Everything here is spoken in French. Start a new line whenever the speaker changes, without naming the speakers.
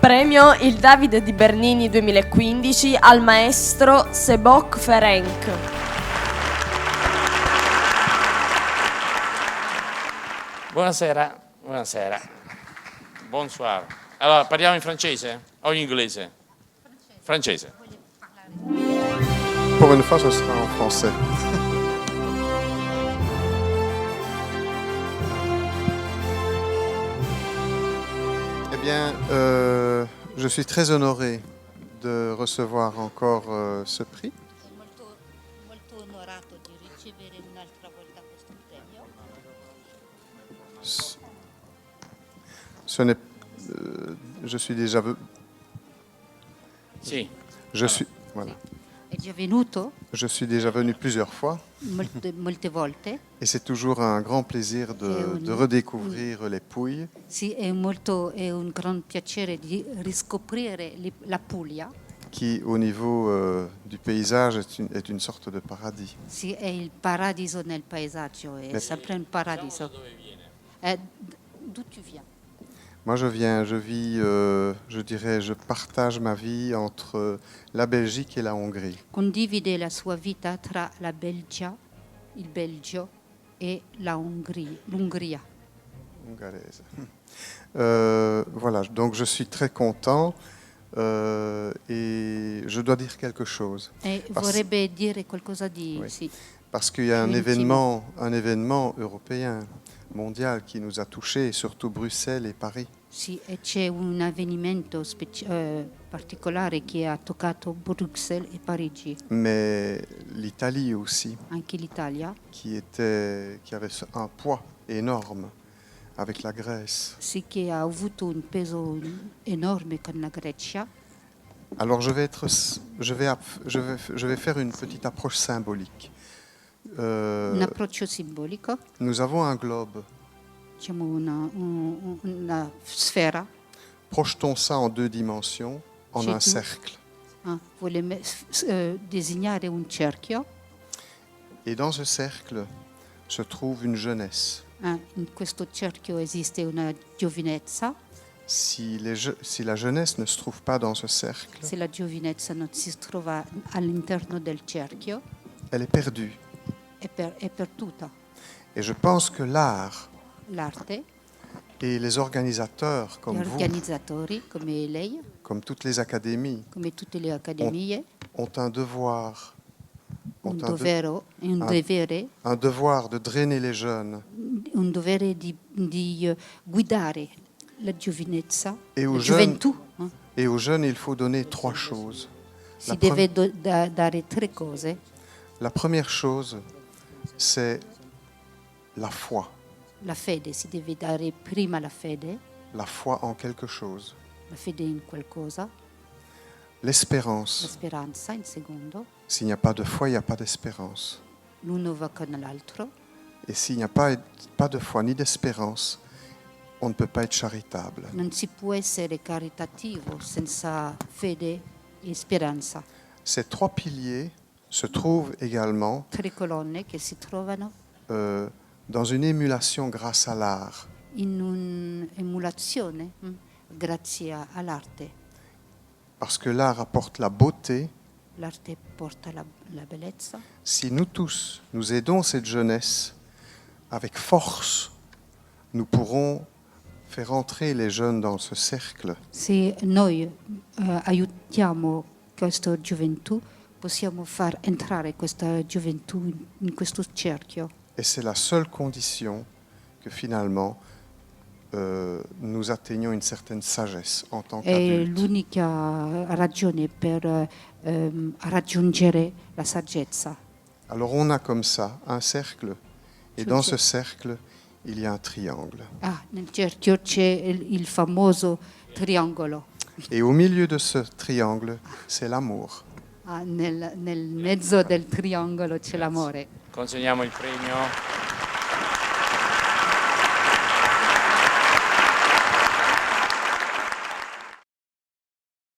premio il Davide di Bernini 2015 al maestro Sebok Ferenc.
Buonasera, buonasera. Bonsoir. Allora, parliamo in francese o in inglese? Francese.
Pour une fois, ce sera en français. Eh bien, je suis très honoré de recevoir encore ce prix.
Molto onorato di ricevere un'altra volta questo premio.
Ce n'est, je suis déjà,
Sì.
voilà.
È già venuto
Je suis déjà venu plusieurs fois
molte volte.
et c'est toujours un grand plaisir de redécouvrir les Pouilles.
Sì, è un gran piacere di riscoprire la Puglia.
Qui, au niveau du paysage, est une sorte de paradis.
Sì, è il paradiso nel paesaggio, è sempre un paradiso. D'où tu viens?
Moi, je vis, je dirais, je partage ma vie entre la Belgique et la Hongrie.
Condivide la sua vita tra la Belgia, il Belgio e l'Ungheria.
Ungherese. Voilà, donc je suis très content et je dois dire quelque chose.
E vorrebbe dire qualcosa di...
Oui.
Sì.
Parce qu'il y a un
Intimo.
événement européen, mondial, qui nous a touchés, surtout Bruxelles et Paris.
Sì, e c'è un avvenimento particolare che ha toccato Bruxelles e Parigi,
Mais l'Italie aussi,
anche l'Italia.
qui avait un poids énorme avec la Grèce.
Sì, che ha avuto un peso enorme con la Grecia.
Alors je vais faire une petite approche symbolique.
Un approccio simbolico.
Nous avons un globe.
Diciamo una sfera.
Projetons ça en 2 dimensions, en
Chez
un
nous.
cercle.
Vuole disegnare un cerchio.
Et dans ce cercle se trouve une jeunesse.
In questo cerchio esiste una giovinezza.
Si la jeunesse ne se trouve pas dans ce cercle,
Se la giovinezza non si trova all'interno del cerchio,
elle est perdue.
è perduta.
Et je pense que l'art
L'arte,
et les organisateurs
gli
comme vous,
organizzatori come lei,
comme toutes les académies,
come tutte le accademie,
ont un devoir,
un dovere
de drainer les jeunes.
Un dovere di guidare la giovinezza,
Et
la
aux jeunes,
gioventù.
et aux jeunes, il faut donner 3 choses.
Si deve dare 3 cose.
La première chose, c'est la foi.
La fede, si deve dare prima la fede
En quelque chose.
in qualcosa, la
L'espérance.
speranza in secondo,
S'il n'y a pas de foi, il n'y a pas d'espérance.
l'uno va con l'altro.
Et s'il n'y a pas de foi ni d'espérance, on ne peut pas être charitable.
Non si può essere caritativo senza fede e speranza.
Ces 3 piliers se trouvent également
3 colonne che si trovano
dans une émulation grâce à l'art.
in un'emulazione grazie all'arte.
Parce que l'art apporte la beauté.
L'arte porta la bellezza.
Si nous tous, nous aidons cette jeunesse avec force, nous pourrons faire entrer les jeunes dans ce cercle.
Se noi aiutiamo questa gioventù, possiamo far entrare questa gioventù in questo cerchio.
Et c'est la seule condition que finalement nous atteignions une certaine sagesse en tant
È
qu'adultes.
l'unica ragione per raggiungere la saggezza.
Alors on a comme ça un cercle, et
Sì,
dans
sì.
ce cercle, il y a un triangle.
Nel cerchio c'è il famoso triangolo.
Et au milieu de ce triangle, c'est l'amour.
Nel mezzo del triangolo c'è l'amore.
Consegniamo il premio.